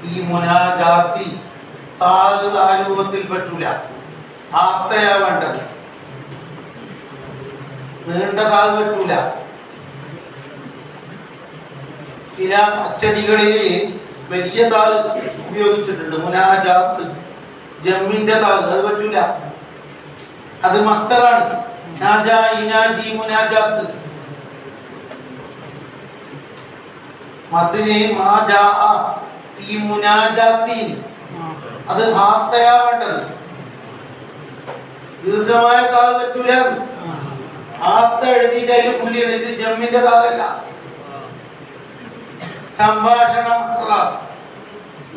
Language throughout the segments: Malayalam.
ഈ മുനാജാത്തി താഴ് ആ രൂപത്തിൽ പറ്റൂല, ആത്തയാ വേണ്ടത്. നീണ്ട താഴ് പറ്റൂല. ചില അച്ചടികളിൽ വലിയ താഴ് ഉപയോഗിച്ചിട്ടുണ്ട്. മുനാജാത്ത് ജമ്മിന്റെ താഴ് അത് പറ്റൂല, അത് മസ്തറാണ്. നാജാ ഇനാജി മുനാജാത്ത്. മത്തിനെ മാജാ ഫീ മുനാജാത്തിൻ, അത് ആത്തയാ വേണ്ടത്. ദീർഘമായ താഴ് പറ്റൂല. ആത്ത എഴുതിയിട്ട് അതിൽ പുള്ളി എഴുതി ജമ്മിന്റെ താഴല്ല. സംഭാഷണം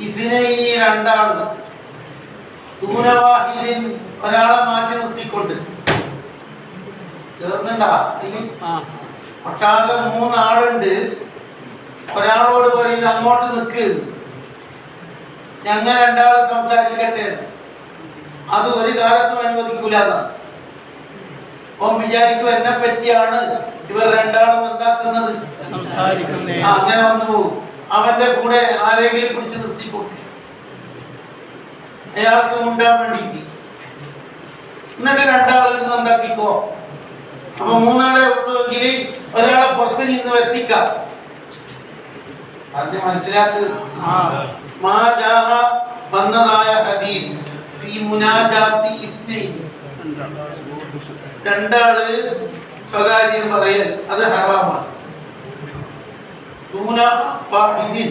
ഇസ്നൈനി രണ്ടാള്, ദൂനവാഹിദിൻ ഒരാളെ മാറ്റി നിർത്തിക്കൊണ്ട് തീർന്നുണ്ടാ. ഒട്ടാകെ മൂന്നാളുണ്ട്. ഒരാളോട് പറയുന്നത് അങ്ങോട്ട് നിൽക്ക്, ഞങ്ങൾ രണ്ടാളും സംസാരിക്കട്ടെ. അത് ഒരു കാലത്തും അനുവദിക്കൂല. ഓൻ വിചാരിക്കും എന്നെ പറ്റിയാണ് ഇവർ രണ്ടാളും എന്താക്കുന്നത്, അങ്ങനെ വന്നു പോകും. അവന്റെ കൂടെ ആരെങ്കിലും പിടിച്ച് നിർത്തിക്കൊടുക്കും, അയാൾക്ക് മുണ്ടാൻ വേണ്ടിയിട്ട്. എന്നിട്ട് രണ്ടാളിൽ എന്താക്കിക്കോ. അപ്പൊ മൂന്നാളെ ഉള്ളുവെങ്കിൽ ഒരാളെ പുറത്ത് നിന്ന് വരുത്തിക്കാം. അത് മനസ്സിലാക്ക്. വന്നതായ ഹദീസ് ഫീ മുനാജാത്തി ഇസ്നൈനി, രണ്ടാള് സ്വകാര്യം പറയൽ അത് ഹറാമാണ്. ദൂന വാഹിദിൻ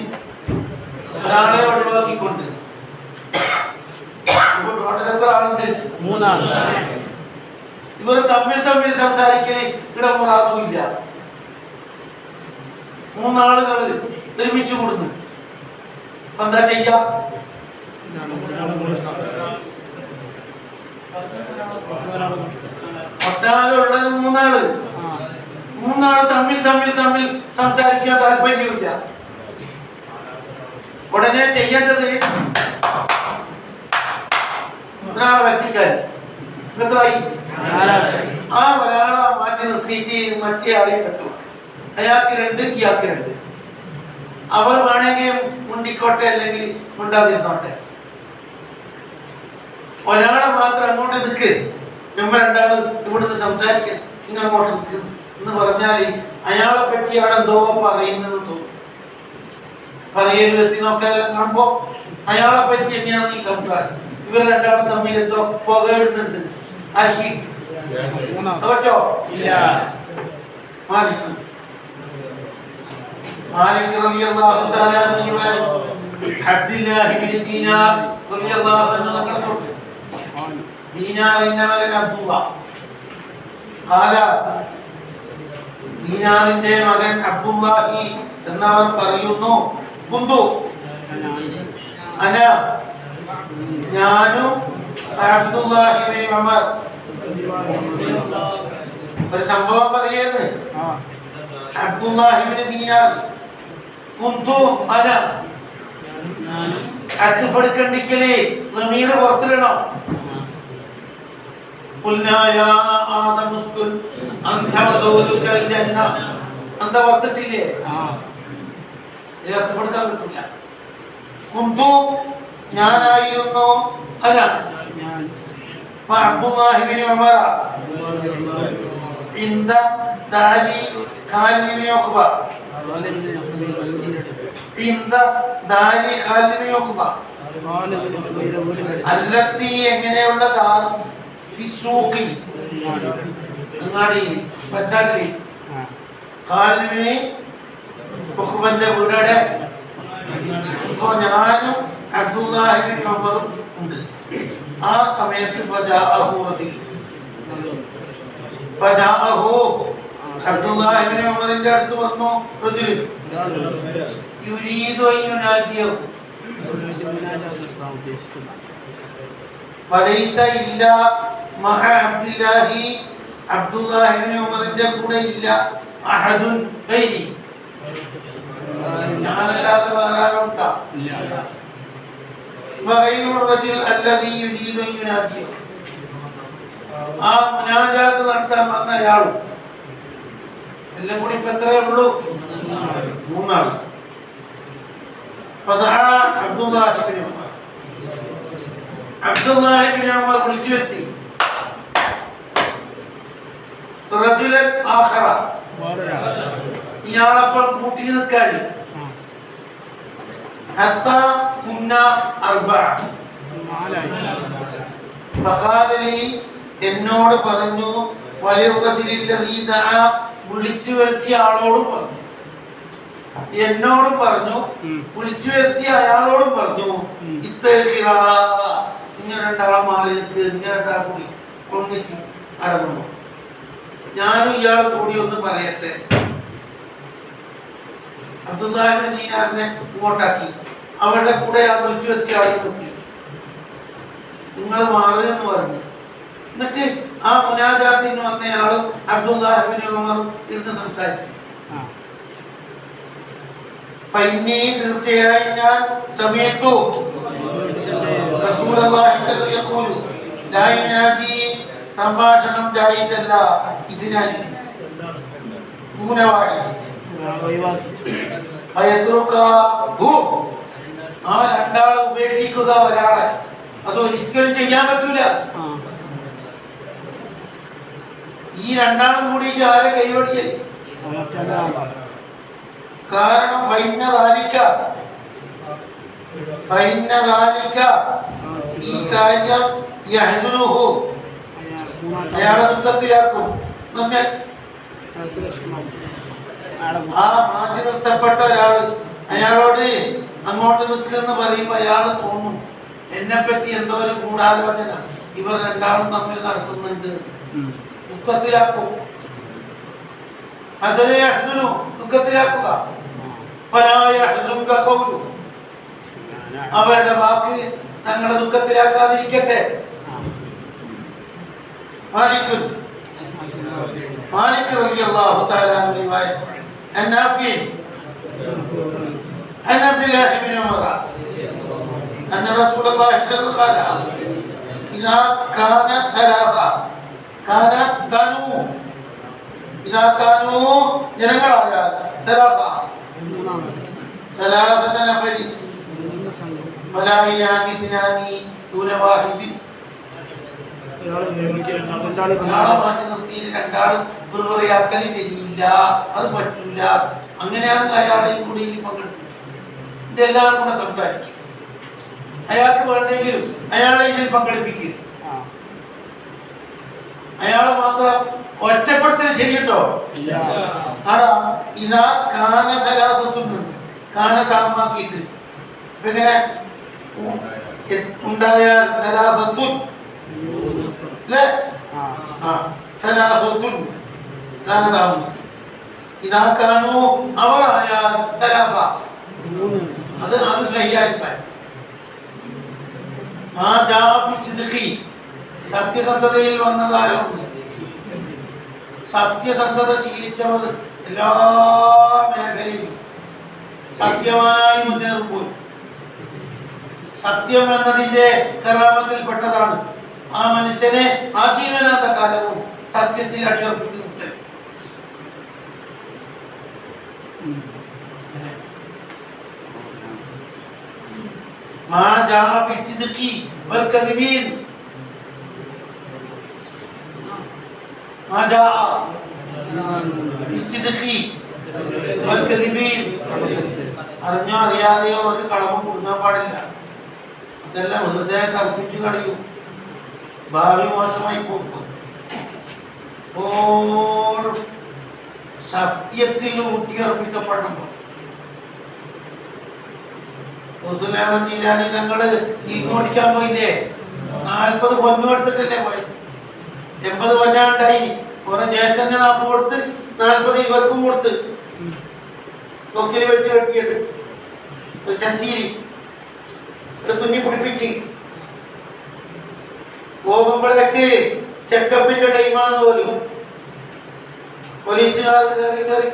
ഒരാളെ ഒഴിവാക്കിക്കൊണ്ട്. എത്ര ആളുണ്ട്? മൂന്നാണ്. ഇവർ തമ്മിൽ തമ്മിൽ സംസാരിക്കൽ ഇടമുറാതുമില്ല. മൂന്നാളുകൾ ഒരുമിച്ച് കൂടുന്നു. എന്താ ചെയ്യാം? ഒട്ടാകെ ഉള്ളത് മൂന്നാള്. മൂന്നാള് തമ്മിൽ തമ്മിൽ തമ്മിൽ സംസാരിക്കാൻ താല്പര്യമില്ല. ഉടനെ ചെയ്യേണ്ടത് ഒരാളെ വ്യക്തിക്കാൻ. എത്രയായി? ആ ഒരാളെ മാറ്റി നിർത്തിയിട്ട് മറ്റേ ആളെയും പറ്റും. അയാൾക്ക് രണ്ട്, ഇയാൾക്ക് രണ്ട്. അവർ വേണമെങ്കിൽ മുണ്ടിക്കോട്ടെ, അല്ലെങ്കിൽ മുണ്ടാതിരുന്നോട്ടെ. ഒരാളെ മാത്രം അങ്ങോട്ട് നിൽക്ക്, നമ്മൾ രണ്ടാള് ഇവിടുന്ന് സംസാരിക്കാൻ, നിങ്ങൾ അങ്ങോട്ട് നിൽക്കും എന്ന് പറഞ്ഞാൽ അയാളെ പറ്റിയാണ് എന്തോ പറയുന്നത് തോന്നും. പറയൽ എത്തി നോക്കാനെല്ലാം കാണുമ്പോ അയാളെ പറ്റി തന്നെയാണ് ഈ സംസാരം. ഇവർ രണ്ടാളും തമ്മിൽ എന്തോ പുകയിടുന്നുണ്ട്. ആക്കി പറ്റോ? മാലിക് മാലിക് റളിയല്ലാഹു തആല അൻഹു അബ്ദുല്ലാഹി ഇബ്നു ദീനാർ റളിയല്ലാഹു അൻഹു നഖറത്തുണ്ട്. ദീനാറിന്റെ മകൻ അബ്ദുല്ലാഹ്. ദീനാറിന്റെ മകൻ അബ്ദുല്ലാഹി എന്നവർ പറയുന്നു, കുന്തു അന, ഞാനും അബ്ദുല്ലാഹി ഇബ്നു ഉമർ. ഒരു സംഭവം പറയുന്നത് അബ്ദുല്ലാഹി ഇബ്നു ദീനാർ കുന്തു അന, അച്ഛപ്പെടുക്കണ്ടിക്കലേ നമീർ പുറത്തിടണം. قلنا يا آدم اسكن أنت وزوجك الجنة. أنت പുറത്തിട്ടില്ലേ? ഇത് അച്ഛപ്പെടുക്കാൻ കിട്ടില്ല. കുന്തു ഞാനായിരുന്നു, അന അബ്ദുല്ലാഹി ഇബ്നു ഉമർ عند داري خالد بن عقبة. عند داري خالد بن عقبة التي എങ്ങനെയുള്ള ദാർ ഫിസൂഖി, അങ്ങാടി പറ്റാടി. ഖാലിദ് ഇബ്നു ഉഖബന്റെ വീടടെ. ഇപ്പോൾ ഞാനും അബ്ദുല്ലാഹി ഇബ്നു ഉമറും ഉണ്ട്. ആ സമയത്ത് അബ്ദുല്ലാഹി ഇബ്നു ഉമറിന്റെ അടുത്ത് വന്നു. യുരീദു അൻ യുനാജിയഹു, വലൈസ ഇല്ലാ മഅ അബ്ദുല്ലാഹി, അബ്ദുല്ലാഹി ഇബ്നു ഉമറിന്റെ കൂടെ ഇല്ല അഹദുൻ ഗൈരി, ഞാനല്ലാതെ വേറെ ആരുണ്ടാ. വഗൈറു റജുൽ അല്ലദീ യുരീദു അൻ യുനാജിയഹു, ആ മുനാജാത്ത് നടത്താൻ വന്ന അയാളും. എല്ലാം കൂടി ഇപ്പൊ എത്രയേ ഉള്ളൂ? മൂന്നാൾ. അബ്ദുല്ലാഹിബ്നു ഉമർ വിളിച്ചു വരുത്തി. റജുലൻ ആഖറ, ഇയാളപ്പോൾ കൂട്ടി നിൽക്കാൻ. ഹത്താ കുന്നാ അർബഅ, ഫഖാല ലി, എന്നോട് പറഞ്ഞു, വലിർറജുലില്ലദീ ദഅ, വിളിച്ചു വരുത്തിയ ആളോട് പറഞ്ഞു, എന്നോടും പറഞ്ഞു, വിളിച്ചു വരുത്തിയ അയാളോടും പറഞ്ഞു, ഇസ്തഗ്ഫിറാ, ഇങ്ങനെ രണ്ടാളെ മാറി നിൽക്ക്, ഇങ്ങനെ രണ്ടാൾ കൂടി ഒന്നിച്ച് അടങ്ങുന്നു, ഞാനും ഇയാൾ കൂടി ഒന്ന് പറയട്ടെ. അബ്ദുല്ലാഹിബ്നു ദീനാറിനെ ഇങ്ങോട്ടാക്കി, അവരുടെ കൂടെ ആ വിളിച്ചു വരുത്തിയ ആളെ നിർത്തി, നിങ്ങൾ മാറുക എന്ന് പറഞ്ഞു. എന്നിട്ട് ആ മുനാജാത്തിന് വന്നയാളും അബ്ദുല്ലാഹിബ്നു ഉമറും ഇരുന്ന് സംസാരിച്ചു. ഫൈനി, തീർച്ചയായും ഞാൻ സമയത്തു റസൂലുള്ളാഹി സ്വല്ലല്ലാഹു അലൈഹി വസല്ലം ലാ യുനാജി, സംഭാഷണം ജായിസല്ല, ഇതിനായി മൂനവാടി അയത്രുകഹു, ആ രണ്ടാൾ ഉപേക്ഷിക്കുക ഒരാളെ, അതൊരിക്കലും ചെയ്യാൻ പറ്റൂല. ഈ രണ്ടാളും കൂടി ആരെ കൈവടിയൽ? കാരണം ഈ കാര്യം യഹ്സുനുഹു, അയാളെ ദുഃഖത്തിലാക്കും. ആ മാറ്റി നിർത്തപ്പെട്ട ഒരാള് അയാളോട് അങ്ങോട്ട് നിൽക്കുന്ന് പറയുമ്പോ അയാള് തോന്നും, എന്നെ പറ്റി എന്തോ ഒരു ഗൂഢാലോചന ഇവർ രണ്ടാളും തമ്മിൽ നടത്തുന്നുണ്ട്, ദുഃഖത്തിലാക്കും. ദുഃഖത്തിലാക്കുക. അവരുടെ വാക്ക് തങ്ങളെ ദുഃഖത്തിലാക്കാതിരിക്കട്ടെ. മാലിക് റളിയല്ലാഹു തആല അൻഹു അന്നാഫി عن عبد الله بن عمر أن رسول الله صلى الله عليه وسلم إذا كان ثلاثة إذا كانوا جنغرايا ثلاثة نفر فلا ينادي اثنان دون واحد. മാറ്റി നിർത്തി രണ്ടാളും വെറുതെയാക്കൽ ശരിയില്ല, അത് പറ്റൂല, അങ്ങനെയാണ് അയാളെയും കൂടി പങ്കെടുക്കും. ഇതെല്ലാം കൂടെ സംസാരിക്കും. അയാൾക്ക് വേണ്ടെങ്കിലും അയാളെ ഇതിൽ പങ്കെടുപ്പിക്കുക. അയാളെ മാത്രം ഒറ്റപ്പെടുത്തൽ ശരിയുണ്ടോ? ആടാ, ഇതാ കാന കലാസത്തുന്നുണ്ട്, കാന താമാക്കിയിട്ട് ഇങ്ങനെ ഉണ്ടായാൽ കലാസത്തുൻ അല്ലേ? കലാസത്തുൻ കാന താമ, ഇതാ കാനു അവർ ആയാൽ കലാസ, അത് സഹിയായിരിക്കാൻ. ആ ജാഫി സിദ്ഖി, സത്യസന്ധതയിൽ വന്നതായോ, സത്യസന്ധത ശീലിച്ചവർ എല്ലാ മേഖലയിലും സത്യവാനായി മുന്നേറുമ്പോൾ സത്യം എന്നതിന്റെ കറാമത്തിൽപ്പെട്ടതാണ് ആ മനുഷ്യനെ ആജീവനാന്ത കാലവും സത്യത്തിൽ അടിയുറപ്പിച്ച് നിർത്തൽ. മാ ജാഅ ഫി സിദ്ഖി വൽ കദിബീൻ, മാ ജാഅ ഫി സിദ്ഖി വൽ കദിബീൻ, അറിഞ്ഞോ അറിയാതെയോ ഒരു കളവും കൊടുക്കാൻ പാടില്ല. അതെല്ലാം വെറുതെ കൽപ്പിച്ചു കളയും, ഭാവി മോശമായി പോകും. ഓടും സത്യത്തിൽ ഊട്ടിയർപ്പിക്കപ്പെടണം. ജീരാനി തങ്ങള് ഇങ്ങോടിക്കാൻ പോയില്ലേ, 40 പൊന്നും എടുത്തിട്ടല്ലേ പോയി. 80 പൊന്നാണ്ടായി. കുറെ ജ്യേഷ്ഠന്റെ 40 കൊടുത്ത് 40 ഇവർക്കും കൊടുത്ത് തൊക്കിൽ വെച്ച് കെട്ടിയത് ഒരു സഞ്ചീരി തുന്നി പിടിപ്പിച്ച് പോകുമ്പോഴേക്ക് ചെക്കപ്പിന്റെ ടൈമാന്ന് പോലും പോലീസുകാർ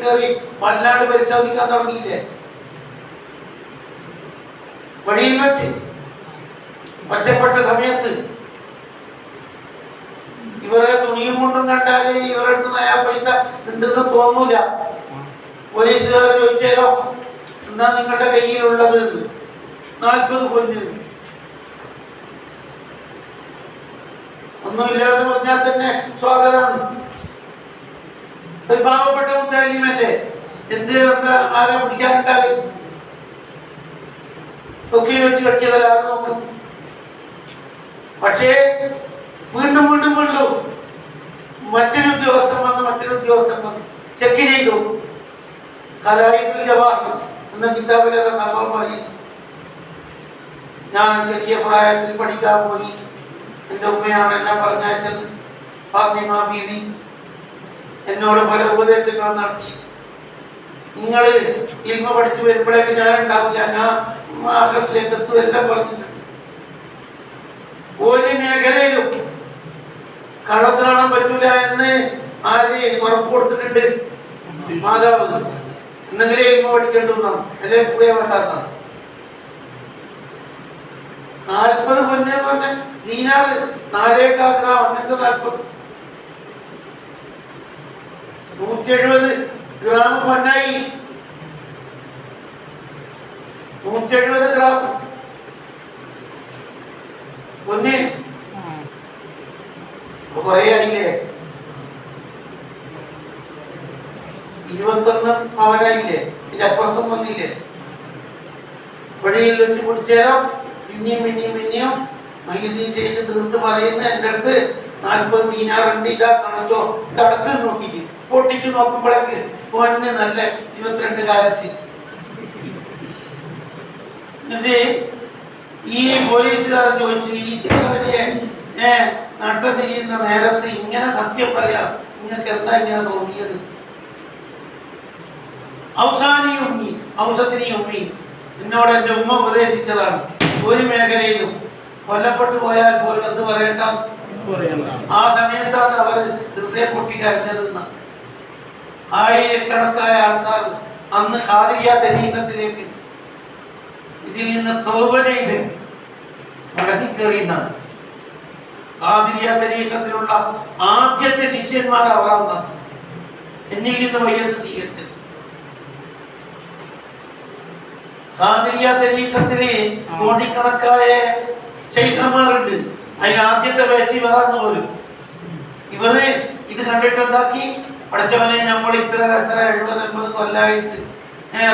കയറി വല്ലാണ്ട് പരിശോധിക്കാൻ തുടങ്ങിയില്ലേ. വഴിയിൽ വെച്ച് ഒറ്റപ്പെട്ട സമയത്ത് ഇവരെ തുണിയും കൊണ്ടും കണ്ടാല് ഇവരുടെ അടുത്ത് നയാ പൈസ ഉണ്ടെന്ന് തോന്നൂല. പോലീസുകാർ ചോദിച്ചാലോ എന്താ നിങ്ങളുടെ കയ്യിലുള്ളത്? 40 പൊന്ന്. ഒന്നുമില്ലാതെ പറഞ്ഞാൽ തന്നെ സ്വാഗതമാണ്. ഒരു പാവപ്പെട്ട മുത്താലിമല്ലേ, എന്ത് എന്താ ആരാ പിടിക്കാനുണ്ടാകും? തൊക്കി വെച്ച് കെട്ടിയതല്ലാതെ നോക്കും. പക്ഷേ വീണ്ടും വീണ്ടും വീണ്ടും മറ്റൊരു ഉദ്യോഗസ്ഥൻ വന്ന് ചെക്ക് ചെയ്തു. ഖലായിഖുൽ ജവാഹിർ എന്ന കിതാബിലെ സംഭവം പറയും. ഞാൻ ചെറിയ പ്രായത്തിൽ പഠിക്കാൻ പോയി. എൻ്റെ ഉമ്മയാണ് എന്നെ പറഞ്ഞയച്ചത്. ഫാത്തിമ ബീവി എന്നോട് പല ഉപദേശങ്ങളും നടത്തി. നിങ്ങൾ ഇൽമ പഠിച്ചു വരുമ്പോഴേക്ക് ഞാൻ ഉണ്ടാവില്ല, ഞാൻ ആഖിറത്തിലേക്ക് എത്തും എല്ലാം പറഞ്ഞിട്ടുണ്ട്. ഒരു മേഖലയിലും കള്ളത്തിനാണാൻ പറ്റൂല എന്ന് ആര് ഉറപ്പ് കൊടുത്തിട്ടുണ്ട്? മാതാവ്. എന്തെങ്കിലും ഇൽമ പഠിക്കേണ്ടതാണ്, അല്ലെ പോയ വേണ്ടാത്താണ്. 40 പൊന്ന് പറഞ്ഞ ദീനാറ് 4 ഗ്രാം അങ്ങനത്തെ 40. 170 ഗ്രാം പൊന്നായി. 170 ഗ്രാം പൊന്ന് കൊറേ ആയില്ലേ? 21 പവനായില്ലേ? ഇതിനപ്പുറത്തും വന്നില്ലേ? വഴിയിൽ വെച്ച് പിടിച്ചേരാം. പിന്നെയും മൊയ്‌ദീൻ ശൈഖ് തീർത്ത് പറയുന്ന എൻ്റെ അടുത്ത് 40 ദീനാറുണ്ട്, ഇതാ കാണിച്ചോ, ഇതടക്ക് നോക്കിയിട്ട് പൊട്ടിച്ചു നോക്കുമ്പോഴേക്ക് പൊന്ന് നല്ല 22 കാരറ്റ്. എന്നിട്ട് ഈ പോലീസുകാർ ചോദിച്ചു, ഇത്ര വലിയ നട്ടതിരിയുന്ന നേരത്ത് ഇങ്ങനെ സത്യം പറയാം, നിങ്ങൾക്ക് എന്താ ഇങ്ങനെ തോന്നിയത്? ഔസത്തിനി ഉമ്മി എന്നോട് എൻ്റെ ഉമ്മ ഉപദേശിച്ചതാണ്, ഒരു മേഖലയിലും കൊല്ലപ്പെട്ടു പോയാൽ പോലും എന്ത് പറയണ്ട. ആ സമയത്താണ് അവർ ഹൃദയം പൊട്ടിക്കരഞ്ഞതെന്ന്. ആയിരക്കണക്കായ ആൾക്കാർ അന്ന് ഖാദിരിയ തരീഖത്തിലേക്ക് ഇതിൽ നിന്ന് തൗബ ചെയ്ത് മടങ്ങിക്കേറിയെന്നാണ്. ഖാദിരിയ തരീഖത്തിലുള്ള ആദ്യത്തെ ശിഷ്യന്മാർ അവരാണ് എന്നിൽ നിന്ന് വയ്യത്ത് സ്വീകരിച്ചത്. ഖാദിരിയ തരീഖത്തില് കോടിക്കണക്കായ ശൈഖന്മാരുണ്ട്. അതിന് ആദ്യത്തെ ബാച്ച് ഇവരാന്ന് പോലും. ഇവര് ഇത് കണ്ടിട്ട് എന്താക്കി, പഠിച്ചവനെ നമ്മൾ ഇത്ര 70-80 കൊല്ലായിട്ട്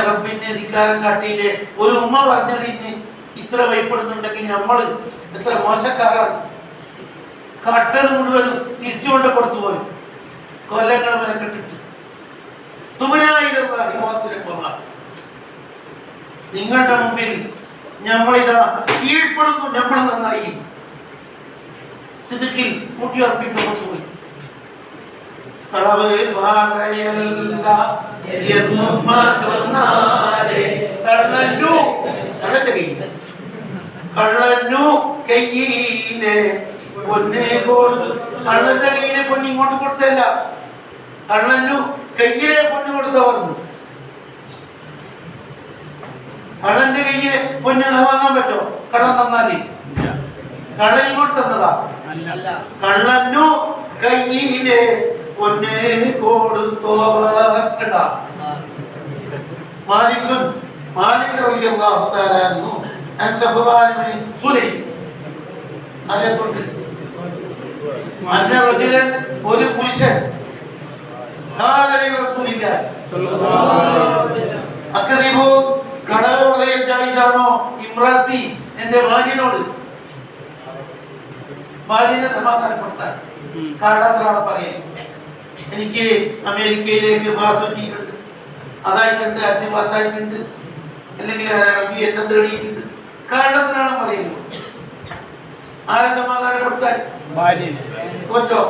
റബ്ബിന്റെ അധികാരം കാട്ടിയില്ലേ, ഒരു ഉമ്മ പറഞ്ഞതിന് ഇത്ര ഭയപ്പെടുന്നുണ്ടെങ്കിൽ നമ്മൾ എത്ര മോശക്കാരാണ്. കട്ടത് മുഴുവനും തിരിച്ചുകൊണ്ട് കൊടുത്തു പോലും കൊല്ലങ്ങൾ മെനക്കെട്ടിട്ട്. നിങ്ങളുടെ മുമ്പിൽ നമ്മളിതാ കീഴ്പ്പെടുന്നു, നമ്മൾ നന്നായി സിദ്ദിഖിൽ കൂട്ടിയുറപ്പിക്കപ്പെട്ടു പോയി. കളവ് പറയല്ല എന്നും കള്ളന്നു കയ്യിലെ പൊന്നെ കള്ളന്റെ കയ്യിലെ പൊന്ന് ഇങ്ങോട്ട് കൊടുത്തല്ല, കള്ളന്നു കയ്യിലെ പൊന്ന് കൊടുത്തവർന്ന്. കള്ളന്റെ കയ്യിലെ പൊന്ന് വാങ്ങാൻ പറ്റുമോ? കള്ളൻ തന്നാലേ. കള്ളൻ ഇങ്ങോട്ട് തന്നതാ. കള്ളന്നു കയ്യിലെ പൊന്ന് കൊടുത്തോവർക്കണ്ട. മാലിക് റളിയല്ലാഹു തആല അൻഹു സഫവാൻ ഇബ്നു സുലൈം അറിയപ്പെട്ട് ഒരു പുരുഷൻ കടവ് പറയാൻ ചായിച്ചാണോ ഇമ്രാത്തി എന്റെ ഭാര്യനോട്? ഭാര്യനെ സമാധാനപ്പെടുത്താൻ കള്ളത്തിലാണ് പറയാൻ. എനിക്ക് അമേരിക്കയിലേക്ക് പാസ് പറ്റിയിട്ടുണ്ട്, അതായിട്ടുണ്ട്, അഞ്ച് പാസ്സായിട്ടുണ്ട്, അല്ലെങ്കിൽ എന്നെ തേടിയിട്ടുണ്ട്. കള്ളത്തിലാണ് പറയുന്നത്. ആരെ സമാധാനപ്പെടുത്താൻ? കൊച്ചോ?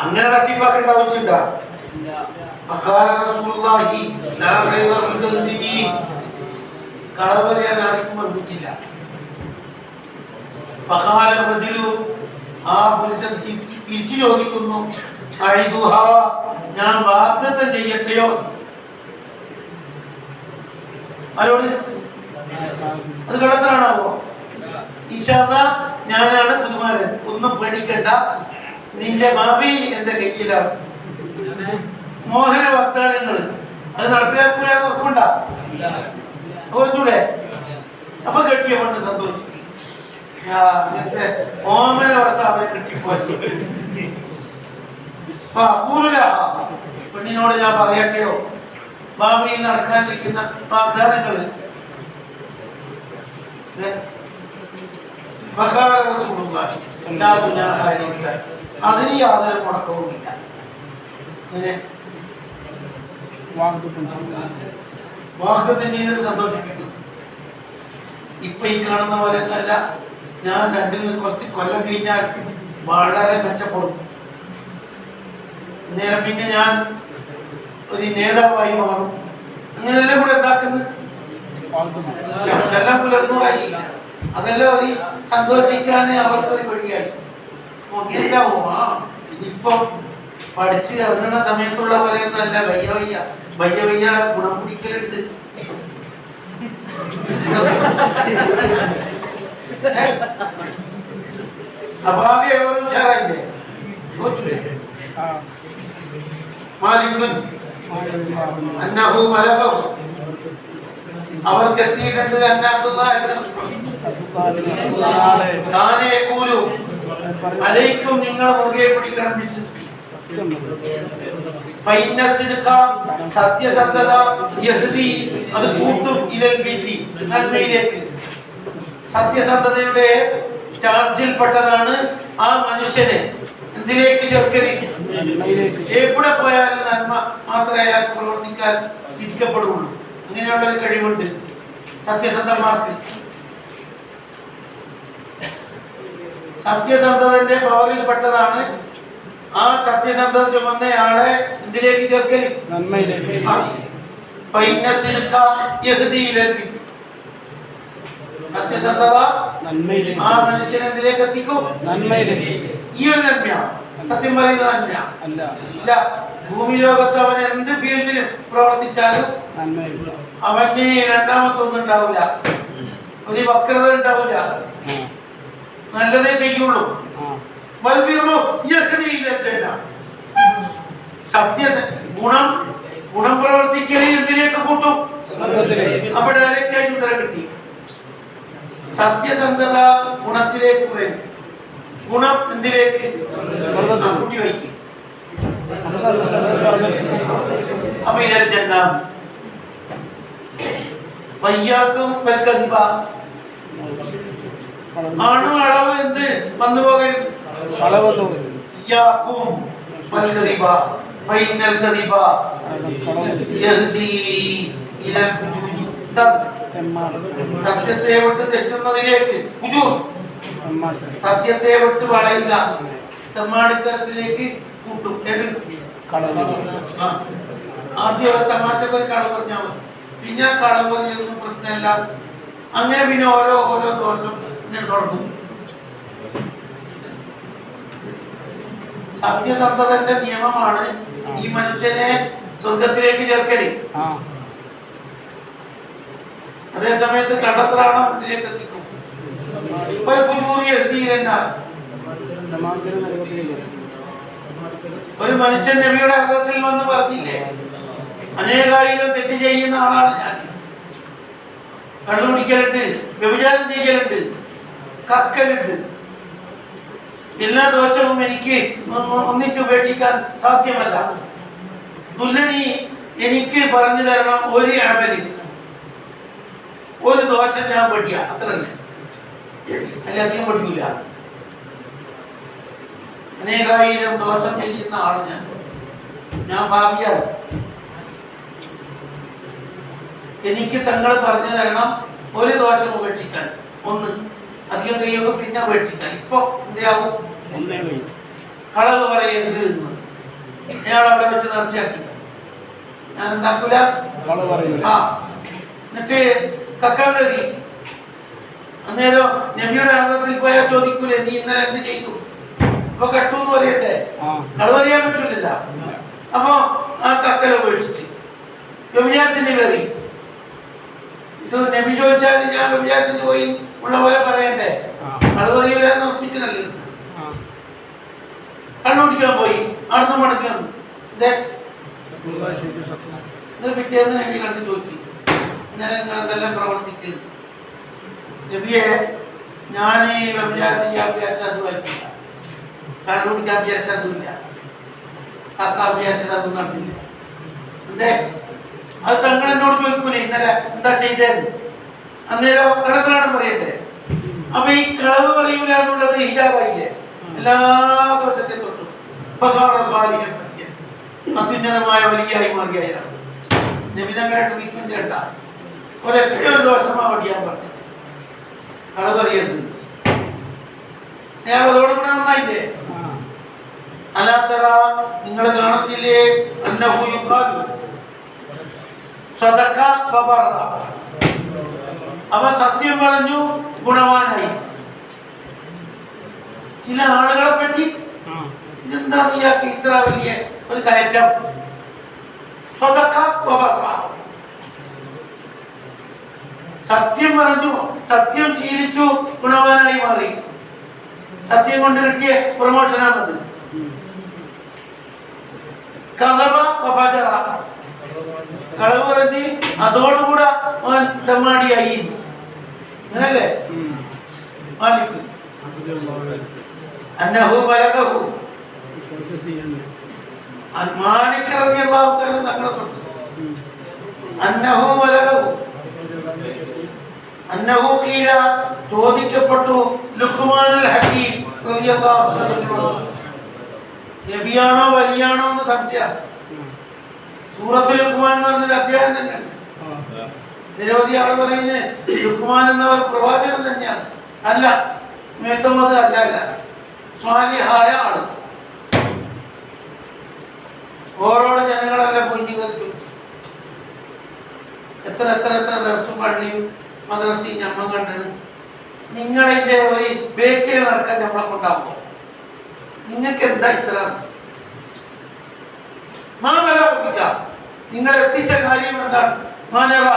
അങ്ങനെ തട്ടിപ്പാക്കേണ്ട ആവശ്യമില്ല. കളവ് പറയാൻ ആർക്കും വന്നിട്ടില്ല. ആ പുരുഷൻ തിരിച്ചു ചോദിക്കുന്നു, ഞാൻ വാഗ്ദത്തം ചെയ്യട്ടെയോ? ആരോട്? അത് കള്ളത്തിലാണാവോ? ഇൻഷാ അല്ലാഹ് ഞാനാണ് പുതുമാരൻ, ഒന്നും പേടിക്കണ്ട, നിന്റെ ഭാവി എന്റെ കയ്യിലാണ്. മോഹന വാഗ്ദാനങ്ങൾ അത് നടപ്പിലാക്കൂല വേണ്ട ഓർത്തൂടെ? അപ്പൊ കെട്ടിയ പെണ്ണ് സന്തോഷിച്ചു. അങ്ങനത്തെ ഓമന വളർത്ത അവരെ കെട്ടിപ്പോയി. പെണ്ണിനോട് ഞാൻ പറയട്ടെയോ, ഭാവിയിൽ നടക്കാനിരിക്കുന്ന വാഗ്ദാനങ്ങൾ അതിന് യാതൊരു മുടക്കവുമില്ല. അങ്ങനെ വാഗ്ദത്തം ചെയ്തിട്ട് സന്തോഷിപ്പിക്കുന്നു. ഇപ്പൊ ഈ കാണുന്ന പോലെ അല്ല. ഞാൻ കുറച്ച് കൊല്ലം കഴിഞ്ഞാൽ വളരെ മെച്ചപ്പെടും. നേരം പിന്നെ ഞാൻ ഒരു നേതാവായി മാറും. അങ്ങനെയെല്ലാം കൂടെ എന്താക്കുന്നത് അതെല്ലാം പുലർന്നൂടായി. അതെല്ലാം ഒരു സന്തോഷിക്കാൻ അവർക്കൊരു വഴിയായി. നോക്കിയിട്ടാവും ഇതിപ്പോ പഠിച്ച് ഇറങ്ങുന്ന സമയത്തുള്ള പോലെ ഒന്നല്ല. വയ്യ ഗുണം പിടിക്കലുണ്ട്. അപ്പൊ ആകെ ഓരോ ഉഷാറായില്ലേ? മാലിക്കുൻ അന്നഹു മലഹു അവർക്ക് എത്തിയിട്ടുണ്ട്. അലൈക്കും നിങ്ങൾ മുറുകെ പിടിക്കണം. സത്യസന്ധത അത് കൂട്ടും ഇലൽ ബിരി നന്മയിലേക്ക്. സത്യസന്ധതയുടെ ചാർജിൽപ്പെട്ടതാണ് ആ മനുഷ്യനെ എന്തിലേക്ക് ചേർക്കല്? എവിടെ പോയാലും നന്മ മാത്രമേ അയാൾക്ക് പ്രവർത്തിക്കാൻ വിധിക്കപ്പെടുള്ളൂ. അങ്ങനെയുള്ളൊരു കഴിവുണ്ട് സത്യസന്ധന്മാർക്ക്. സത്യസന്ധതന്റെ പവറിൽപ്പെട്ടതാണ് ആ സത്യസന്ധത ചുമന്നയാളെ എന്തിലേക്ക് ചേർക്കല്? സത്യസന്ധത ആ മനുഷ്യനെ എന്തിലേക്ക് എത്തിക്കും? ഈ ഒരു നന്മയാണ് സത്യം പറയുന്ന നന്മ ഇല്ല. ഭൂമി ലോകത്ത് അവൻ എന്ത് ഫീൽഡിലും പ്രവർത്തിച്ചാലും അവന് രണ്ടാമത്തൊന്നും ഉണ്ടാവില്ല, ഒരു വക്രത ഉണ്ടാവില്ല, നല്ലതേ ചെയ്യുള്ളൂ. സത്യ ഗുണം പ്രവർത്തിക്കല് എന്തിലേക്ക് കൂട്ടും? അപ്പൊ ഡയറക്റ്റായി ഉത്തരം കിട്ടി. സത്യസന്ധത ഗുണത്തിലേക്ക് പറയും, ഗുണം എന്തിലേക്ക് കൂട്ടി വയ്ക്കും. അപ്പൊ ഇതെന്നാ വയ്യാക്കും കൽക്കതിബ ആണ് അളവ് എന്ത് വന്നു പോകരുത്. സത്യത്തെ വിട്ട് തെറ്റുന്നതിലേക്ക് സത്യത്തെ വിട്ട് വളയുക, തെമ്മാടിത്തരത്തിലേക്ക് കൂട്ടും. ഏത് ആദ്യം ഒരു തമാശക്ക് ഒരു കളവ് പറഞ്ഞാൽ മതി, പിന്നെ കളവ് പറഞ്ഞൊന്നും പ്രശ്നമില്ല. അങ്ങനെ പിന്നെ ഓരോ ദോഷം ഇങ്ങനെ തുടങ്ങും. സത്യസന്ധതന്റെ നിയമമാണ് ഈ മനുഷ്യനെ സ്വർഗത്തിലേക്ക് ചേർക്കല്. അതേ സമയത്ത് കള്ളത്രാണം ഇതിലേക്ക് എത്തിക്കും. ഒരു മനുഷ്യൻ നബിയുടെ അകത്തിൽ വന്ന് പറഞ്ഞില്ലേ, അനേകായിരം തെറ്റ് ചെയ്യുന്ന ആളാണ് ഞാൻ. കള്ളുപിടിക്കലുണ്ട്, വ്യഭിചാരം ചെയ്യലുണ്ട്, കക്കലുണ്ട്. എല്ലാ ദോഷവും എനിക്ക് ഒന്നിച്ചുപേക്ഷിക്കാൻ സാധ്യമല്ല. ദുല്ലനി എനിക്ക് പറഞ്ഞു തരണം ഒരു അമലി, ഒരു ദോഷം ഞാൻ പഠിക്കുക, അത്ര അല്ല അധികം പഠിക്കില്ല. അനേകായിരം ദോഷം ചെയ്യുന്ന ആള് ഞാൻ ഭാവിയാണ്. എനിക്ക് തങ്ങൾ പറഞ്ഞു തരണം ഒരു ദോഷം ഉപേക്ഷിക്കാൻ, ഒന്ന് അധികം കഴിയുമ്പോൾ പിന്നെ ഉപേക്ഷിക്കാൻ. ഇപ്പൊ എന്താവും? കളവ് പറയരുത് എന്ന് അയാൾ അവിടെ വെച്ച് നേർച്ചയാക്കി. ഞാൻ എന്താക്കൂല. എന്നിട്ട് കക്കാൻ കയറി. അന്നേരം നബിയുടെ ആഗ്രഹത്തിൽ പോയാൽ ചോദിക്കൂലേ, നീ ഇന്നലെ എന്ത് ചെയ്തു? അപ്പൊ കട്ടു എന്ന് പറയട്ടെ, കളവറിയാൻ പറ്റൂല. അപ്പൊ ആ കക്കല ഉപേക്ഷിച്ച് വ്യഭിചാരത്തിന് കയറി. ഇത് നബി ചോദിച്ചാൽ ഞാൻ വ്യഭിചാരത്തിന് പോയി ഉള്ള പോലെ പറയണ്ടേ? കളവറിയില്ല എന്ന് ഉറപ്പിച്ചതല്ലേ. കണ്ണുപിടിക്കാൻ പോയി, അവിടുന്ന് മടങ്ങി വന്നു. പിറ്റേന്ന് നബി കണ്ടു ചോദിച്ചു, ഇന്നലെ നിങ്ങൾ എന്തെല്ലാം പ്രവർത്തിച്ച് നബിയെ ഞാൻ ഈ വിചാരിച്ച അത് വായിച്ചില്ല, കണ്ണുപിടിക്കാൻ വിചാരിച്ച അതുമില്ല, കാക്കാൻ വിചാരിച്ചത് അതും നടന്നില്ല. എന്തേ? അത് തങ്ങൾ എന്നോട് ചോദിക്കൂലേ ഇന്നലെ എന്താ ചെയ്തേന്ന്? അന്നേരം കടത്തിലാണ് പറയട്ടെ. അപ്പൊ ഈ കളവ് പറയൂല എന്നുള്ളത് ഹിജാബായില്ലേ? എല്ലാ ദോഷത്തെ തൊട്ടും അത്യുന്നതമായ വലിയായി മാറിയായാണ് നബിതങ്ങളുടെ ട്രീറ്റ്മെന്റ് കേട്ട ഒരൊറ്റ ദോഷമാ പഠിക്കാൻ പറഞ്ഞു. കളവ് അറിയരുത്. അയാൾ അതോടുകൂടെ നന്നായില്ലേ? അലാത്തറ നിങ്ങൾ കാണുന്നില്ലേ? അന്നഹു യുഖാലു സദഖ വബറ, അവൻ സത്യം പറഞ്ഞു ഗുണവാനായി. ചില ആളുകളെ പറ്റി ഇതെന്താണ് ഇയാൾക്ക് ഇത്ര വലിയ ഒരു കയറ്റം? സദഖ വബറ, സത്യം പറഞ്ഞു, സത്യം ശീലിച്ചു, ഗുണവാനായി മാറി. സത്യം കൊണ്ട് കിട്ടിയ പ്രമോഷനാണത്. കദബ വഫജറ, കളവ് പറഞ്ഞ് അതോടുകൂടെ അവൻ തെമ്മാടിയായി. അങ്ങനല്ലേ? മാലിക് അന്നഹു ബലഗഹു, മാലിക് റളിയല്ലാഹു തആല തങ്ങളെ തൊട്ട് അന്നഹു ബലഗഹു അന്നഹു ഖീല, ചോദിക്കപ്പെട്ടു ലുഖ്മാനുൽ ഹകീം റളിയല്ലാഹു അൻഹു നബിയാണോ വലിയാണോ എന്ന് സംശയം. സൂറത്തുൽ ലുഖ്മാൻ എന്ന് പറഞ്ഞൊരു അധ്യായം തന്നെയുണ്ട്. നിരവധി ആള് പറയുന്നത് ലുഖ്മാൻ എന്നവർ പ്രവാചകൻ തന്നെയാണ്. അല്ല, മേത്തമത് അല്ല, സ്വാലിഹായ ആള്. ഓരോരോ ജനങ്ങളെല്ലാം പൊഞ്ഞു കറിച്ചു. എത്ര എത്ര എത്ര ദർസും പള്ളിയും മദ്രസയും ഞമ്മ കണ്ടിട്ട് നിങ്ങളതിൻ്റെ ഒരു ബേക്കിൽ നടക്കാൻ നമ്മളെ കൊണ്ടാകുമോ? നിങ്ങൾക്ക് എന്താ ഇത്ര മാമലാപിക്കാം? നിങ്ങൾ എത്തിച്ച കാര്യം എന്താണ്? മാനറ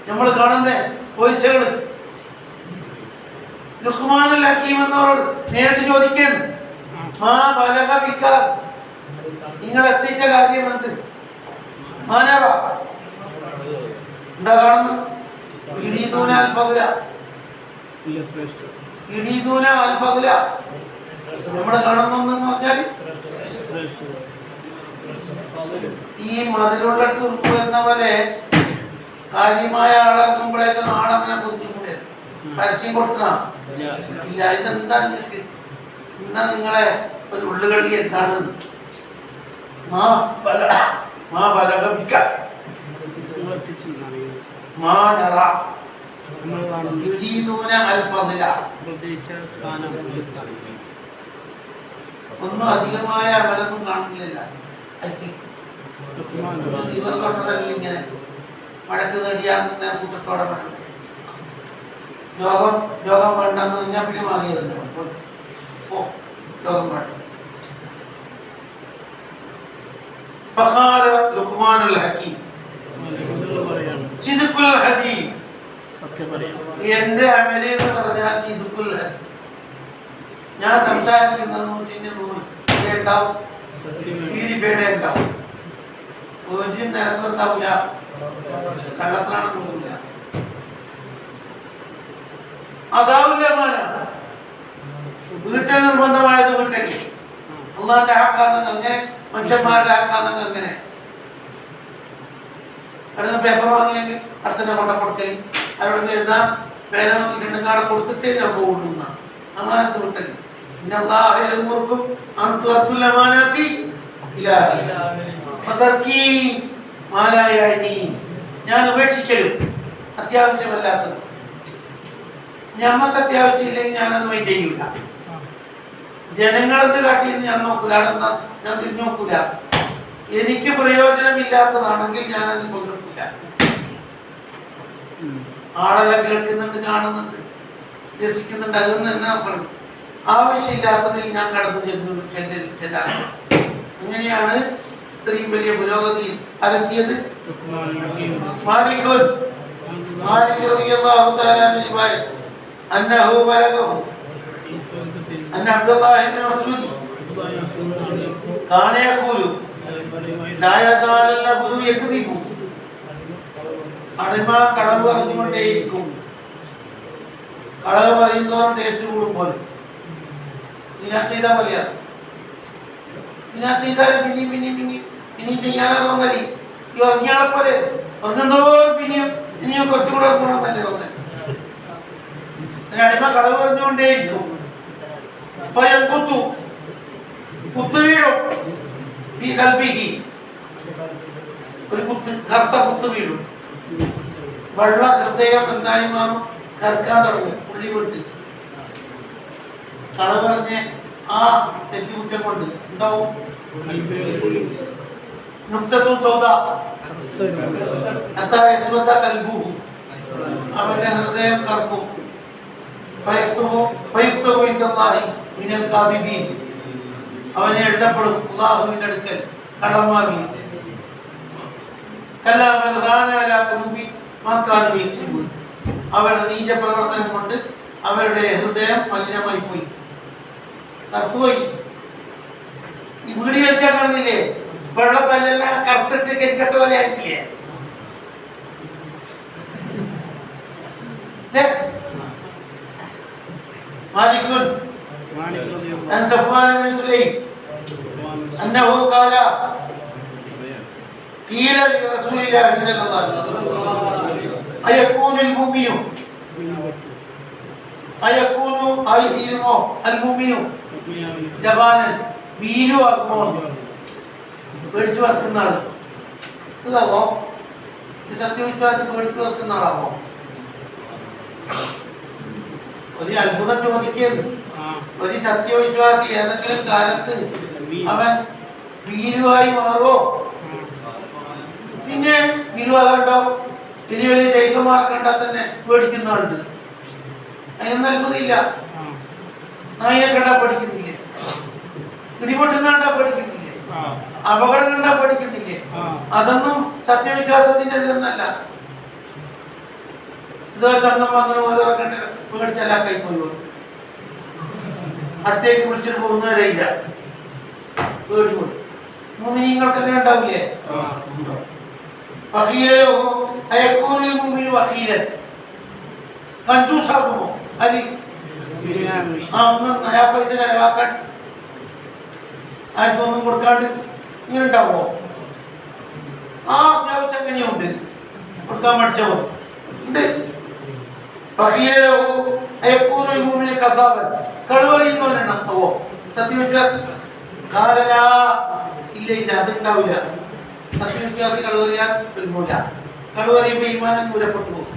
നമ്മൾ കാണുന്ന പോലീസുകള് ലുഖ്മാനുൽ ഹകീം എന്നവരോട് നേരിട്ട് ചോദിക്കുന്നു, നിങ്ങൾ എത്തിച്ച കാര്യം എന്ത്? മാനറ എന്താ കാണുന്നു? യുരീദൂന അൽ ഫദ്ല, യുരീദൂന അൽ ഫദ്ല നമ്മൾ കാണുന്നു പറഞ്ഞാൽ ഈ മതിലുള്ളിടത്ത് ഉൾപ്പെടുന്ന പോലെ കാര്യമായ ആളെത്തുമ്പോഴേക്ക് ആളങ്ങനെ ബുദ്ധിമുട്ട് പരസ്യം കൊടുത്തതാ ഇല്ല. ഇതെന്താ നിങ്ങൾക്ക്? എന്താ നിങ്ങളെ ഒരു ഉള്ളുകളി എന്താണ്? ഒന്നും അധികമായ അമലൊന്നും കാണില്ല. ഇവർ തൊട്ടതല്ല ഇങ്ങനെ വഴക്ക് നേടിയാകുന്ന കൂട്ടത്തോടെ പറ്റും. രോഗം വേണ്ടെന്ന് പറഞ്ഞാൽ പിന്നെ മാറിയതല്ലേ? രോഗം വേണ്ട. فقال لقمان الحكيم സിദ്ഖുൽ ഹദീസ്, എന്റെ അമല് എന്ന് പറഞ്ഞാൽ സിദ്ഖുൽ ഹദീസ്. ഞാൻ സംസാരിക്കുന്നത് 100 ഉണ്ടാവും, പീരിഫൈഡ് ഉണ്ടാവും, ഒരു നിരക്കുണ്ടാവില്ല, കള്ളത്തിനാണെന്നില്ല, അതാവില്ല. വീട്ടിൽ നിർബന്ധമായത് വീട്ടിൽ അള്ളാന്റെ ആക്കാന്നെങ്കിൽ അങ്ങനെ, മനുഷ്യന്മാരുടെ ആക്കാന്നെങ്കിൽ അങ്ങനെ. അടുത്ത പേപ്പർ വാങ്ങിയെങ്കിൽ അടുത്തന്നെ കൊണ്ട കൊടുക്കൽ, അവരോട് എഴുതാൻ പേന വാങ്ങിയിട്ടുണ്ടെങ്കിൽ അവിടെ കൊടുത്തിട്ടേ ഞാൻ പോകുന്ന അമാനത്ത് വിട്ടൽ. ും ഞാൻ ഉപേക്ഷിക്കലും അത്യാവശ്യമല്ലാത്തത്. ഞമ്മക്ക് അത്യാവശ്യം ഇല്ലെങ്കിൽ ഞാനത് മൈൻഡ് ചെയ്യൂല. ജനങ്ങളത് കാട്ടിയെന്ന് ഞാൻ നോക്കൂല, അവിടെന്താ ഞാൻ തിരിഞ്ഞു നോക്കൂല. എനിക്ക് പ്രയോജനമില്ലാത്തതാണെങ്കിൽ ഞാനതിൽ പങ്കെടുക്കില്ല. ആളെല്ലാം കേൾക്കുന്നുണ്ട്, കാണുന്നുണ്ട്, രസിക്കുന്നുണ്ട്, അതെന്ന് തന്നെ പറഞ്ഞു. ആവശ്യമില്ലാത്തതിൽ ഞാൻ കടന്നു ചെല്ലാണ്. അങ്ങനെയാണ് ഇത്രയും വലിയ പുരോഗതി അലെത്തിയത്. മാലിക് റളിയല്ലാഹു തആല റിവായത്ത് അന്നഹു ബലഗഹു അന്ന അബ്ദുല്ലാഹി ഇബ്നു മസ്ഊദ് കാന യഖൂലു ലാ യസാലു അബ്ദു യക്ദിബു അടിമ കളവ് പറഞ്ഞുകൊണ്ടേയിരിക്കും. കളവ് പറയുന്നതോറും ടേസ്റ്റ് കൂടുമ്പോൾ ഇനി ചെയ്താൽ പോലെയാ. ഇനി ചെയ്താലും പിന്നെയും ചെയ്യാനാ തോന്നലി. ഈ ഉറങ്ങിയാളെ പോലെ ഉറങ്ങുന്നതോറും പിന്നെയും ഇനിയും കുറച്ചുകൂടെ ഉറങ്ങണം തന്നെ തോന്നൽ. അടിമ കളവ് പറഞ്ഞുകൊണ്ടേയിരിക്കും. കുത്തു വീഴും. ഈ കൽപ്പിക്ക് ഒരു കറുത്ത കുത്തു വീഴും. വെള്ള ഹൃദയം എന്തായി മാറും? കറക്കാൻ തുടങ്ങും. പുള്ളി വിട്ട് കള പറഞ്ഞ് ആ തെറ്റുകുറ്റം കൊണ്ട് എന്താവും? അവന്റെ ഹൃദയം കറക്കും. അവനെ എഴുതപ്പെടും അല്ലാഹുവിന്റെ അടുക്കൽ കള്ളന്മാരിൽ. അവരുടെ നീച പ്രവർത്തനം കൊണ്ട് അവരുടെ ഹൃദയം മലിനമായി പോയി, കറുത്തുപോയി. ഈ വീട് വെച്ചാൽ കാണുന്നില്ലേ? വെള്ളപ്പല്ലെല്ലാം കറുത്തിട്ട് കരിക്കട്ട പോലെ ആയിട്ടില്ലേ? മാലിക്കുൻ عن صفوان بن سليم أنه قال قيل لرسول الله صلى الله عليه وسلم أيكون المؤمن ജവാനൻ വീരു ആകുമോ? പേടിച്ചു വറക്കുന്ന ആള് ഇതാവോ? സത്യവിശ്വാസി പേടിച്ചു വറക്കുന്ന ആളാവോ? ഒരു അത്ഭുതം ചോദിക്കുന്നു. ഒരു സത്യവിശ്വാസി ഏതെങ്കിലും കാലത്ത് അവൻ വീരുവായി മാറുമോ? പിന്നെ വീരുവാകണ്ടോ? വലിയ വലിയ ചൈതന്മാരെ കണ്ടാൽ തന്നെ പേടിക്കുന്നുണ്ട്. അതിനൊന്നും അത്ഭുതമില്ല. നായിനെ കണ്ടാ പഠിക്കുന്നില്ലേ? ഇടിപൊട്ടുന്ന കണ്ടാ പഠിക്കുന്നില്ലേ? അപകടം കണ്ടാ പഠിക്കുന്നില്ലേ? അതൊന്നും സത്യവിശ്വാസത്തിന്റെ ഇതിലൊന്നല്ല. ഇതൊരു തങ്കം വന്നു പോലെ കണ്ട പേടിച്ചാലാക്കായി പോയി അടുത്തേക്ക് വിളിച്ചിട്ട് പോകുന്നവരെയില്ല. പേടിപോയി. മുഅ്മിനീങ്ങൾക്ക് അങ്ങനെ ഉണ്ടാവില്ലേ? കഞ്ചൂസാകുമോ? അത് ഒന്ന് നയാ പൈസ ചെലവാക്കാൻ ആർക്കൊന്നും കൊടുക്കാണ്ട് ഇങ്ങനെ ഉണ്ടാവുമോ? ആ അത്യാവശ്യം എങ്ങനെയുണ്ട് കൊടുക്കാൻ പഠിച്ചവർ ഉണ്ട്. കളവറിയുന്നവനാണോ സത്യവിശ്വാസി? ഇല്ല ഇല്ല, അതുണ്ടാവില്ല. സത്യവിശ്വാസി കളവറിയാൻ ഒരുമില്ല. കളവറിയുമ്പോ ഈമാനം ഊരപ്പെട്ടു പോകും.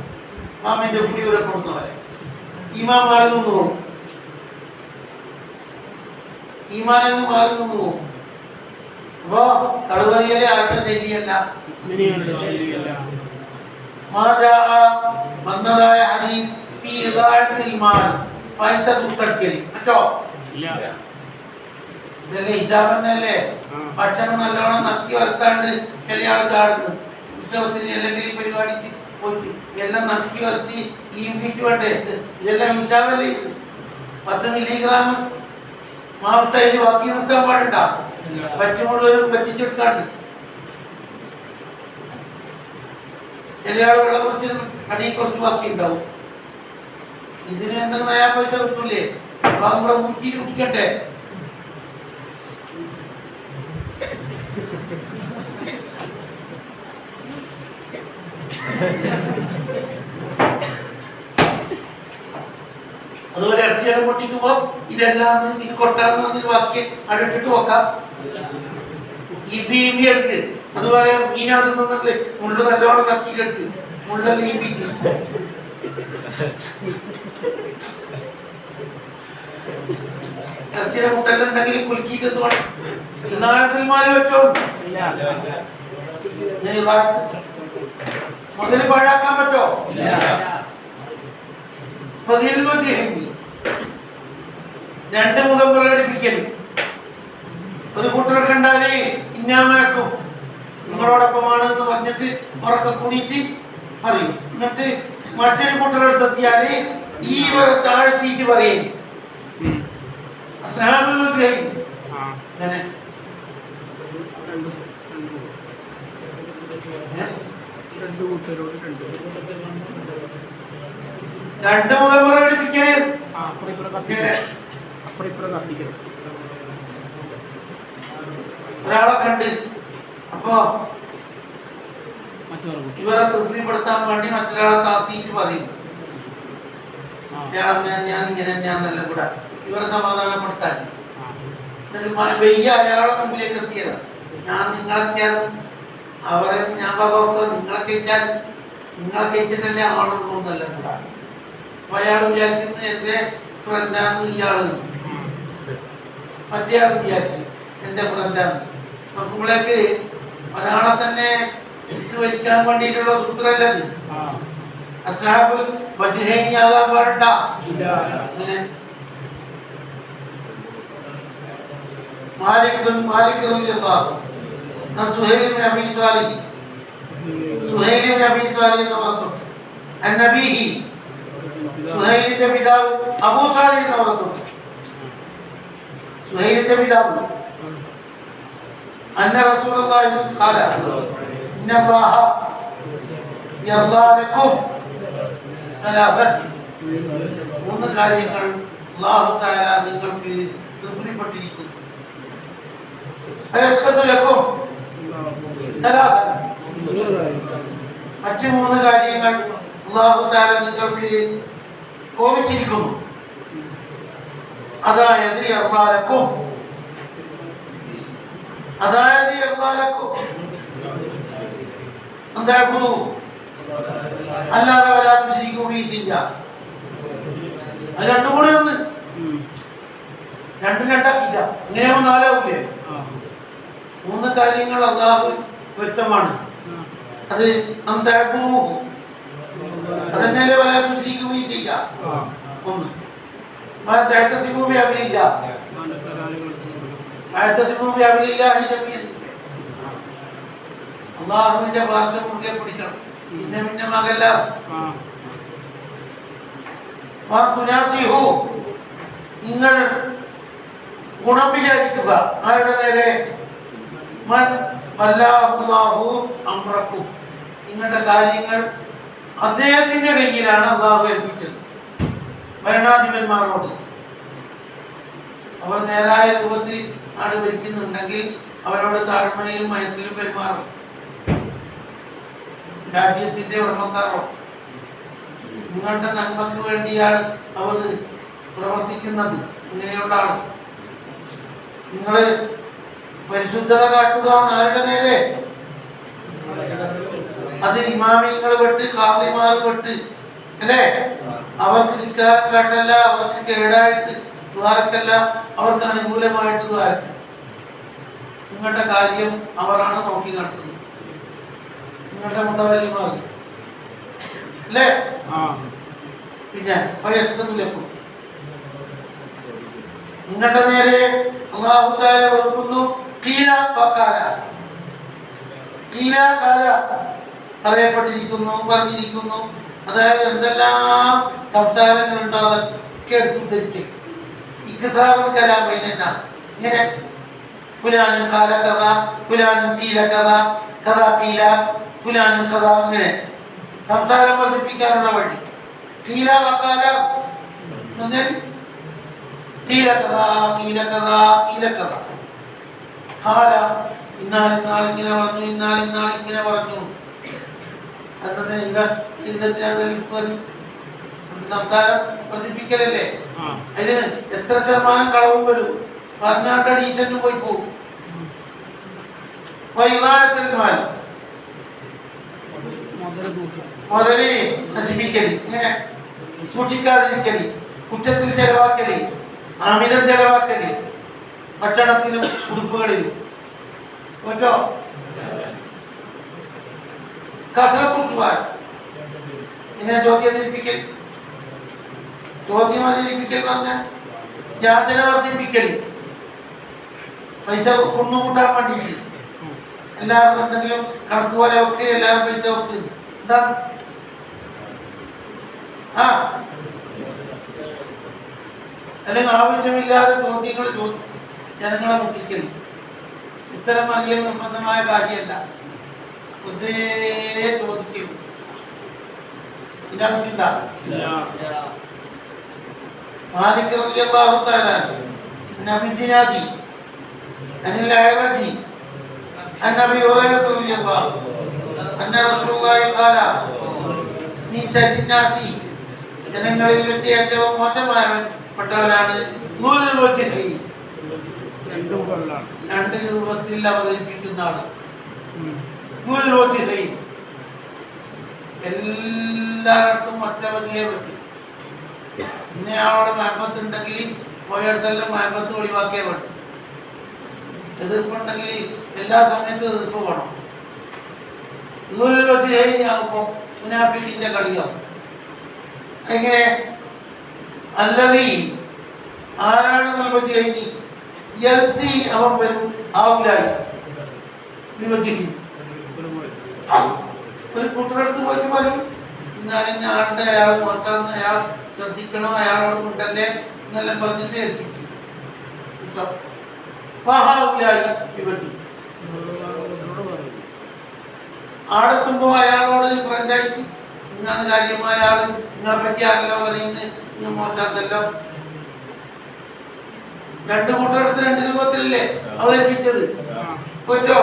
മാമിന്റെ പുളി ഊരപ്പെടുന്നവരെ ഈമാൻ മാറി നിന്ന് പോകും. ഈമാനെന്ന് മാറി നിന്ന് പോകും. അപ്പോ കളവറിയലെ ആരുടെ ശൈലിയല്ല, വന്നതായ ഹദീസ് ഫീ ഇദാഅത്തിൽ മാൽ, പൈസ തുട്ടക്കലി കേട്ടോ. ഇതല്ലേ ഹിസാബന്നല്ലേ? ഭക്ഷണം നല്ലോണം നക്കി വറുത്താണ്ട് ചില ആൾ ചാടുന്നു. ഉത്സവത്തിന് അല്ലെങ്കിൽ പരിപാടിക്ക് പോയിട്ട് എല്ലാം നക്കി വറുത്തി ഈമ്പിച്ച് വേണ്ടേ? ഇതെല്ലാം ഹിസാബല്ലേ? ഇത് 10 മില്ലിഗ്രാം മാംസയിൽ ബാക്കി നിർത്താൻ പാടുണ്ട. പറ്റി മുഴുവനും പറ്റിച്ചെടുക്കാണ്ട് ചില ആൾ വെള്ളം കുടിച്ച് അടിയിൽ കുറച്ച് ബാക്കി ഉണ്ടാവും. ഇതിന് എന്തെങ്കിലും നയാ പൈസ കിട്ടൂലേ? അപ്പം കൂടെ ഊറ്റി കുടിക്കട്ടെ. അതുപോലെ ഇറച്ചിയെല്ലാം പൊട്ടിക്കുമ്പോ ഇതെല്ലാം ഇത് കൊട്ടാന്ന് പറഞ്ഞൊരു ബാക്കി അടുത്തിട്ട് വെക്കാം. ഇബി എടുക്ക്. അതുപോലെ മീനാത്ത് നിന്നല്ലേ മുള്ളു നല്ലോണം നക്കി കെട്ട് മുള്ളെല്ലാം ഇബിക്ക്. ഇറച്ചിയുടെ മുട്ടെല്ലാം ഉണ്ടെങ്കിൽ കുലുക്കിയിട്ട് നാട്ടിൽ മാറി പറ്റോ? മുതൽ പാഴാക്കാൻ പറ്റോ? രണ്ട് മുഖം പ്രകടിപ്പിക്കൽ. ഒരു കൂട്ടരെ കണ്ടാലേ ഇന്നാമാക്കും നിങ്ങളോടൊപ്പമാണ് എന്ന് പറഞ്ഞിട്ട് ഉറക്കെ കൂടിയിട്ട് പറയും. എന്നിട്ട് മറ്റൊരു കൂട്ടരെടുത്തെത്തിയാല് ഈ വരെ താഴ്ത്തിയിട്ട് പറയും. രണ്ട് മുഖം പ്രകടിപ്പിക്കല് ഒരാളെ കണ്ട് അപ്പോ ഇവരെ തൃപ്തിപ്പെടുത്താൻ വേണ്ടി മറ്റൊരാളെ താത്തിയിട്ട് പറയും ഞാൻ ഇങ്ങനെ ഞാനല്ല കൂടെ ഇവരെ സമാധാനപ്പെടുത്താൻ വെയ്യ അയാളെ മുമ്പിലേക്ക് എത്തിയതാണ്. ഞാൻ നിങ്ങളൊക്കെയാണ് അവരെ ഞാൻ പകർക്കുക നിങ്ങളെ കഴിച്ചാൽ നിങ്ങളെ കഴിച്ചിട്ടല്ലേ ആളുള്ളൂ എന്നല്ല കൂടെ. അപ്പൊ അയാൾ വിചാരിക്കുന്നത് എൻ്റെ ഫ്രണ്ടാന്ന് ഇയാള്, മറ്റേയാൾ വിചാരിച്ചു എൻ്റെ ഫ്രണ്ടാന്ന്. നോക്കുമ്പോഴേക്ക് ഒരാളെ തന്നെ ഇട്ട് വലിക്കാൻ വേണ്ടിയിട്ടുള്ള സൂത്രല്ലത്. അസ്ഹാബുൽ വജ്ഹൈനിയാകാൻ പാടില്ല. അങ്ങനെ മാലിക് റളിയല്ലാഹു അൻഹു സുഹൈൽ ഇബ്നു അബീ സ്വാലിഹ് എന്ന് പറഞ്ഞു. അന്നബീഹി സുഹൈലിന്റെ പിതാവ് അബൂ സാലിഹ് എന്ന് പറഞ്ഞു. സുഹൈലിന്റെ പിതാവ് അന്ന റസൂലുള്ളാഹി ഖാല ഇന്നല്ലാഹ യർദാ ലക്കും സലാസൻ. മൂന്ന് കാര്യങ്ങൾ അല്ലാഹു തആല നിങ്ങൾക്ക് തൃപ്തിപ്പെട്ടിരിക്കുന്നു. അയസ്കതുലക്കും സലാസൻ. മറ്റു മൂന്ന് കാര്യങ്ങൾ അല്ലാഹു തആല നിങ്ങൾക്ക് കോപിച്ചിരിക്കുന്നു. അതായത് യർദാലക്കും എന്താകുന്നു അല്ലാതെ വരാതെ ശരിക്കുകയും ചെയ്യാം. അത് രണ്ടും കൂടെ ഒന്ന് രണ്ടും രണ്ടാക്കില്ല. ഇങ്ങനെയാവും നാലാവൂലേ? മൂന്ന് കാര്യങ്ങൾ അല്ലാഹു വ്യക്തമാണ്. അത് അതെന്നല്ലേ വരാതെ ശരിക്കുകയും ചെയ്യാം. ഒന്ന് അള്ളാഹുവിന്റെ ഭാഷ മുറുകെ പിടിക്കണം. പിന്നെ മകല്ല നിങ്ങൾ ഗുണം വിചാരിക്കുക. ആരുടെ നേരെ? അമ്രക്കും. നിങ്ങളുടെ കാര്യങ്ങൾ അദ്ദേഹത്തിന്റെ കയ്യിലാണ് അള്ളാഹു ഏൽപ്പിച്ചത്. ഭരണാധിപന്മാരോട് അവർ നേരായ രൂപത്തിൽ നാട് ഭരിക്കുന്നുണ്ടെങ്കിൽ അവരോട് താഴ്മണിയിലും മയത്തിലും പെരുമാറും. രാജ്യത്തിന്റെ ഉടമക്കാരോ നിങ്ങളുടെ നന്മക്ക് വേണ്ടിയാണ് അവർ പ്രവർത്തിക്കുന്നത്. ഇങ്ങനെയുള്ള ആൾ നിങ്ങള് പരിശുദ്ധത കാട്ടുക. ആരുടെ നേരെ? അത് ഇമാമിങ്ങൾ പെട്ട് ഖാദിമാർ പെട്ട് അല്ലേ? അവർക്ക് ധിക്കാരം കാട്ടല്ല, അവർക്ക് കേടായിട്ട് ദ്വാരക്കല്ല, അവർക്ക് അനുകൂലമായിട്ട് ദ്വാരക്ക. നിങ്ങളുടെ കാര്യം അവരാണ് നോക്കി നടത്തുന്നത്. നിങ്ങളുടെ മുതവല്ലിമാർ അല്ലേ? പിന്നെ വയസ്കത്തിലേക്കും നിങ്ങളുടെ നേരെ അല്ലാഹു തആല വെറുക്കുന്നു. പറയപ്പെട്ടിരിക്കുന്നു, പറഞ്ഞിരിക്കുന്നു. അതായത് എന്തെല്ലാം സംസാരങ്ങളുണ്ടോ അതൊക്കെ എടുത്തുദ്ധരിക്കും. ഇക്സാറുൽ കലാം ബൈനന്നാസ്. ഇങ്ങനെ ഫുലാനും ഖാല കഥ, ഫുലാനും ഖീല കഥ, കഥ ഖീല, ഫുലാനും കഥ, ഇങ്ങനെ സംസാരം വർദ്ധിപ്പിക്കാനുള്ള വഴി. ഖീല വഖാല ഖീല കഥ, ഖീല കഥ, ഖീല കഥ. ഖാല ഇന്നാൾ ഇങ്ങനെ പറഞ്ഞു, ഇന്നാൾ ഇങ്ങനെ പറഞ്ഞു. സംസാരം വർദ്ധിപ്പിക്കലല്ലേ? അതിന് എത്ര ശതമാനം കളവും വരും? പറഞ്ഞാണ്ട ഡീസന്റും പോയി പോകും. മുതല് നശിപ്പിക്കല്, ഇങ്ങനെ സൂക്ഷിക്കാതിരിക്കല്, കുറ്റത്തിൽ ചെലവാക്കല്, അമിതം ചെലവാക്കല്, ഭക്ഷണത്തിലും ഉടുപ്പുകളിലും പറ്റോ? കസറത്തുവാൻ ഇങ്ങനെ ചോദ്യം പറഞ്ഞ യാചന വർദ്ധിപ്പിക്കൽ, പൈസ കുന്നുകൂട്ടാൻ വേണ്ടിയിട്ട് എല്ലാവർക്കും എന്തെങ്കിലും കണക്ക് പോലെ വെക്ക്, എല്ലാവരും പൈസ വെക്ക്. എന്താ അല്ലെങ്കിൽ ആവശ്യമില്ലാതെ ചോദ്യങ്ങൾ ചോദിച്ച് ജനങ്ങളെ മുട്ടിക്കൽ. ഉത്തരം അറിയൽ നിർബന്ധമായ കാര്യമല്ല. വെറുതെ ചോദിക്കും. ഇതാ മാലിക് റളിയല്ലാഹു തആല നബി സിനാദി അനിൽ അയറജി അന്നബി ഹുറൈറ റളിയല്ലാഹു അന്ന റസൂലുള്ളാഹി ഖാല നീ ശരീനാസി ജനങ്ങളിൽ വെച്ച് ഏറ്റവും മോശമായവൻ പെട്ടവനാണ് രണ്ട് രൂപത്തിൽ അവതരിപ്പിക്കുന്ന ആള്. എല്ലാവർക്കും ഒറ്റ വകയെ പറ്റും. ഇന്നയാളോട് മഹബത്തുണ്ടെങ്കിൽ പോയടത്തെല്ലാം മഹബത്ത് ഒഴിവാക്കിയേ പറ്റും. എതിർപ്പുണ്ടെങ്കിൽ എല്ലാ സമയത്തും എതിർപ്പ് വേണം. ആകുമ്പോൾ മുനാഫിക്കിന്റെ കളിയാവും. എങ്ങനെ അല്ലതീ ആരാണ് നിർവചി കഴിഞ്ഞ് എത്തി അവൻ വരും ആവില്ലായി വിഭജിക്കും. ഒരു കൂട്ടരടുത്ത് പോയിട്ട് പറയും എന്നാലും ഞാണ്ട് അയാൾ മോശം, അയാൾ ശ്രദ്ധിക്കണം, അയാളോട് മുണ്ടല്ലേ എന്നെല്ലാം പറഞ്ഞിട്ട് ഏൽപ്പിച്ചു. മഹാവിലായി വിഭജി ആടെത്തുമ്പോ അയാളോട് ഫ്രണ്ടായിട്ട് ഇങ്ങനെ കാര്യമായ ആള് നിങ്ങളെ പറ്റി ആരല്ലോ പറയുന്നത്, നിങ്ങൾ മോശാത്തല്ലോ. രണ്ട് കൂട്ടരെടുത്ത് രണ്ട് രൂപത്തിലല്ലേ അവതരിപ്പിച്ചത്. പറ്റോ?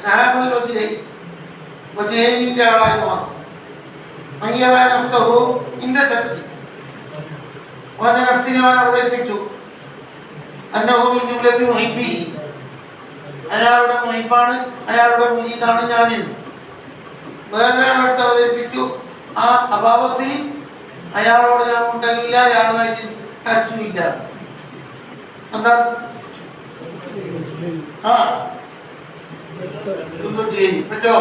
സാഹബിൽ വജീന്റെ ആളായി മാറും. ഇന്റെ ശക്തി ഓന്റെ നഫ്സിനെ അവൻ അവതരിപ്പിച്ചു. അയാളുടെ മുഹിബാണ്, അയാളുടെ മുരീദാണ് ഞാനിന്ന്. വേറൊരാളടുത്ത് അവതരിപ്പിച്ചു. ആ അഭാവത്തിൽ അയാളോട് ഞാൻ ഉണ്ടല്ല, അയാളുമായിട്ട് ടച്ചും ഇല്ല. എന്താ പറ്റോ?